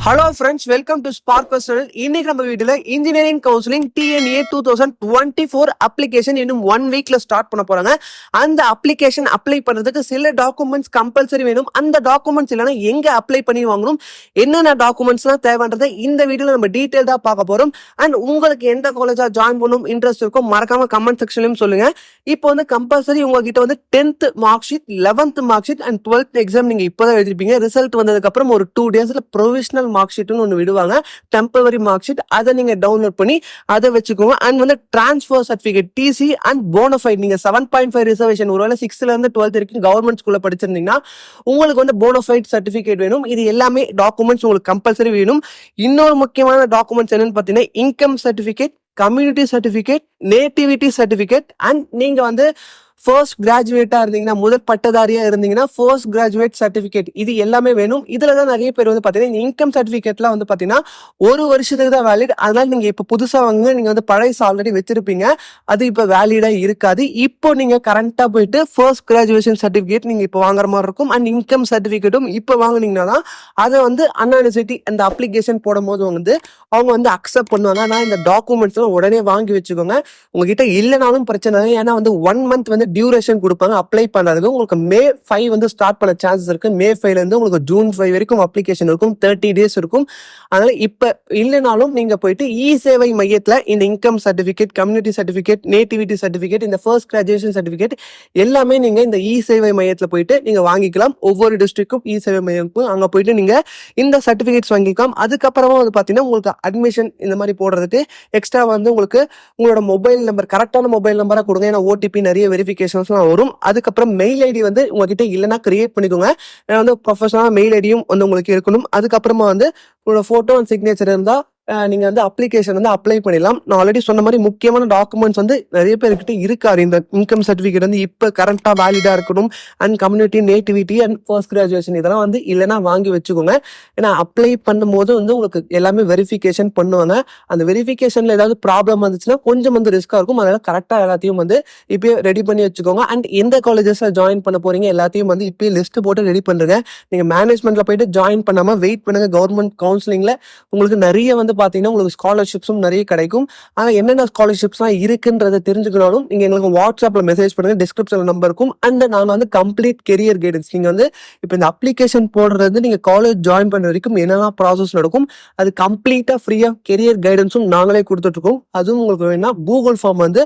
Hello friends, welcome to spark personal. இன்னைக்கு நம்ம வீட்டில் இன்ஜினியரிங் கவுன்சிலிங் டிஎன்ஏ 2024 அப்ளிகேஷன் இன்னும் 1 வீக்ல ஸ்டார்ட் பண்ண போறாங்க. அந்த அப்ளிகேஷன் அப்ளை பண்றதுக்கு சில டாக்குமெண்ட்ஸ் கம்பல்சரி வேணும். அந்த டாக்குமெண்ட்ஸ் இல்லைன்னா எங்க அப்ளை பண்ணி வாங்கணும், என்னென்ன டாக்குமெண்ட்ஸ்லாம் தேவைன்றதை இந்த வீடியோல நம்ம டீட்டெயில்டா பார்க்க போறோம். அண்ட் உங்களுக்கு எந்த காலேஜா ஜாயின் பண்ணணும் இன்ட்ரெஸ்ட் இருக்கும் மறக்காம கமெண்ட் செக்ஷன்லயும் சொல்லுங்க. இப்போ வந்து கம்பல்சரி உங்ககிட்ட வந்து 10th mark sheet, 11th mark sheet and 12th exam நீங்க இப்பதான் எழுதிருப்பீங்க. ரிசல்ட் வந்ததுக்கு அப்புறம் ஒரு 2 டேஸ்ல ப்ரொவிஷனல் மார்க் ஷீட்னு ஒன்று விடுவாங்க, டெம்பரரி மார்க் ஷீட். அதை நீங்க டவுன்லோட் பண்ணி அதை வச்சுக்கோங்க. அண்ட் வந்து transfer certificate, TC and bonafide. நீங்க 7.5 ரிசர்வேஷன் ஒருவேளை 6th இருந்து 12th வரைக்கும் கவர்மெண்ட் ஸ்கூல்ல படிச்சிருந்தீங்கன்னா உங்களுக்கு வந்து போனஃபைட் சர்டிஃபிகேட் வேணும். இது எல்லாமே டாக்குமெண்ட்ஸ் உங்களுக்கு கம்பல்சரி வேணும். இன்னொரு முக்கியமான டாக்குமெண்ட்ஸ் என்னன்னு பார்த்தீங்கன்னா income certificate, community certificate, nativity certificate and நீங்க வந்து ஃபர்ஸ்ட் கிராஜுவேட்டா இருந்தீங்கன்னா, முதல் பட்டதாரியா இருந்தீங்கன்னா ஃபர்ஸ்ட் கிராஜுவேட் சர்டிஃபிகேட், இது எல்லாமே வேணும். இதுல தான் நிறைய பேர் வந்து பாத்தீங்கன்னா இன்கம் சர்டிஃபிகேட்லாம் வந்து பாத்தீங்கன்னா 1 வருஷத்துக்கு தான் வேலிட். அதனால நீங்க இப்ப புதுசா வாங்க, நீங்க வந்து பழைய ஆல்ரெடி வச்சிருப்பீங்க, அது இப்ப வேலிடா இருக்காது. இப்போ நீங்க கரண்டா போயிட்டு ஃபர்ஸ்ட் கிராஜுவேஷன் சர்டிஃபிகேட் நீங்க இப்போ வாங்குற மாதிரி இருக்கும். அண்ட் இன்கம் சர்டிஃபிகேட்டும் இப்போ வாங்குனீங்கன்னா தான் அதை வந்து அண்ணா யூனிவர்சிட்டி அந்த அப்ளிகேஷன் போடும் போது வந்து அவங்க வந்து அக்செப்ட் பண்ணுவாங்க. ஆனா இந்த டாக்குமெண்ட்ஸ் உடனே வாங்கி வச்சுக்கோங்க. உங்ககிட்ட இல்லைனாலும் பிரச்சனை இல்லை. ஏன்னா வந்து 1 மந்த் வந்து டியூரேஷன் கொடுப்பாங்க அப்ளை பண்றதுக்கு. உங்களுக்கு May 5 வந்து ஸ்டார்ட் பண்ண சான்சஸ் இருக்கு. May 5ல இருந்து உங்களுக்கு June 5 வரைக்கும் அப்ளிகேஷன் இருக்கும், 30 டேஸ் இருக்கும். அதனால இப்ப இல்லைனாலும் நீங்க போயிட்டு இ சேவை மையத்துல இந்த income certificate, community certificate, nativity certificate, இந்த ஃபர்ஸ்ட் கிராஜுவேஷன் சர்டிபிகேட் எல்லாமே நீங்க இந்த இ சேவை மையத்துல போயிட்டு நீங்க வாங்கிக்கலாம். ஒவ்வொரு டிஸ்ட்ரிக்டும் இ சேவை மையமும் அங்க போயிட்டு நீங்க இந்த சர்டிபிகேட்ஸ் வாங்கிக்கலாம். அதுக்கப்புறமா வந்து பாத்தீங்கன்னா உங்களுக்கு அட்மிஷன் இந்த மாதிரி போடுறதுக்கு எக்ஸ்ட்ரா வந்து உங்களுக்கு உங்களோட மொபைல் நம்பர், கரெக்டான மொபைல் நம்பரா கொடுங்க. ஏன்னா ஓடிபி நிறைய வெரிஃபிகேஷன்ஸ்லாம் வரும். அதுக்கப்புறம் மெயில் ஐடி வந்து உங்ககிட்ட இல்லைன்னா கிரியேட் பண்ணிக்கோங்க. வந்து ப்ரொஃபஷனல் மெயில் ஐடியும் வந்து உங்களுக்கு இருக்கணும். அதுக்கப்புறமா வந்து உங்களோட போட்டோ அண்ட் சிக்னேச்சர் இருந்தா நீங்க வந்து அப்ளிகேஷன் வந்து அப்ளை பண்ணிடலாம். நான் ஆல்ரெடி சொன்ன மாதிரி முக்கியமான டாக்குமெண்ட்ஸ் வந்து நிறைய பேர்கிட்ட இருக்காது. இந்த இன்கம் சர்டிஃபிகேட் வந்து இப்போ கரண்டா வேலிடா இருக்கணும். And community, nativity and first graduation இதெல்லாம் வந்து இல்லைன்னா வாங்கி வச்சுக்கோங்க. ஏன்னா அப்ளை பண்ணும் போது வந்து உங்களுக்கு எல்லாமே வெரிஃபிகேஷன் பண்ணுவாங்க. அந்த வெரிஃபிகேஷன்ல ஏதாவது ப்ராப்ளம் வந்துச்சுன்னா கொஞ்சம் வந்து ரிஸ்கா இருக்கும். அதனால கரெக்டா எல்லாத்தையும் வந்து இப்பயே ரெடி பண்ணி வச்சுக்கோங்க. அண்ட் எந்த காலேஜஸ்ல ஜாயின் பண்ண போறீங்க எல்லாத்தையும் வந்து இப்பயே லிஸ்ட் போட்டு ரெடி பண்ணுங்க. நீங்க மேனேஜ்மெண்ட்ல போயிட்டு ஜாயின் பண்ணாம வெயிட் பண்ணுங்க. கவர்மெண்ட் கவுன்சிலிங்ல உங்களுக்கு நிறைய வந்து பாத்தீங்கன்னா உங்களுக்கு ஸ்காலர்ஷிப்ஸும் நிறைய கிடைக்கும். ஆனா என்னென்ன ஸ்காலர்ஷிப்ஸ்லாம் இருக்குன்றதை தெரிஞ்சுக்கணும். நீங்க எங்களுக்கு வாட்ஸ்அப்ல மெசேஜ் பண்ணுங்க, டிஸ்கிரிப்ஷன்ல நம்பர் இருக்கும். அண்ட் நான் வந்து கம்ப்ளீட் கெரியர் கைடன்ஸ், நீங்க வந்து இப்போ இந்த அப்ளிகேஷன் போடுறது நீங்க காலேஜ் ஜாயின் பண்ண வரைக்கும் என்னெல்லாம் ப்ராசஸ் நடக்கும் அது கம்ப்ளீட்டா ஃப்ரீயா கெரியர் கைடன்ஸும் நாங்களே கொடுத்துட்டு இருக்கோம். அதுவும் உங்களுக்கு வேணா கூகுள் ஃபார்ம் வந்து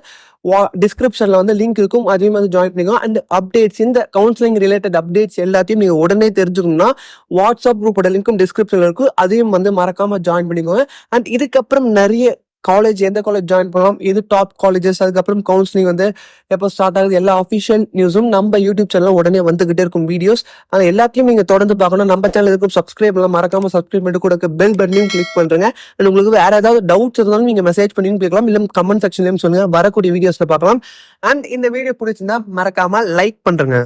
டிஸ்கிரிப்ஷன்ல வந்து லிங்க் இருக்கும், அதையும் வந்து ஜாயின் பண்ணிக்கோங்க. அண்ட் அப்டேட்ஸ், இந்த கவுன்சிலிங் ரிலேட்டட் அப்டேட்ஸ் எல்லாத்தையும் நீங்க உடனே தெரிஞ்சுக்கணும்னா வாட்ஸ்அப் குரூப்போட லிங்க்கும் டிஸ்கிரிப்ஷன்ல இருக்கு, அதையும் வந்து மறக்காம ஜாயின் பண்ணிக்கோங்க. அண்ட் இதுக்கப்புறம் நிறைய காலேஜ், எந்த காலேஜ் ஜாயின் பண்ணலாம், இது டாப் காலேஜஸ், அதுக்கப்புறம் கவுன்சிலிங் வந்து எப்போ ஸ்டார்ட் ஆகுது, எல்லா அஃபிஷியல் நியூஸும் நம்ம யூடியூப் சேனல் உடனே வந்துகிட்டே இருக்கும் வீடியோஸ். ஆனால் எல்லாத்தையும் நீங்க தொடர்ந்து பார்க்கணும். நம்ம சேனல் இருக்கும் சப்ஸ்கிரைப் பண்ணலாம், மறக்காம சப்ஸ்கிரைப் பண்ணிட்டு கூட பெல் பட்டனையும் கிளிக் பண்றேங்க. அண்ட் உங்களுக்கு வேற ஏதாவது டவுட்ஸ் இருந்தாலும் நீங்க மெசேஜ் பண்ணி கேட்கலாம், இல்லை கமெண்ட் செக்ஷன்லயும் சொல்லுங்க, வரக்கூடிய வீடியோஸ்ல பார்க்கலாம். அண்ட் இந்த வீடியோ பிடிச்சிருந்தா மறக்காம லைக் பண்றேங்க.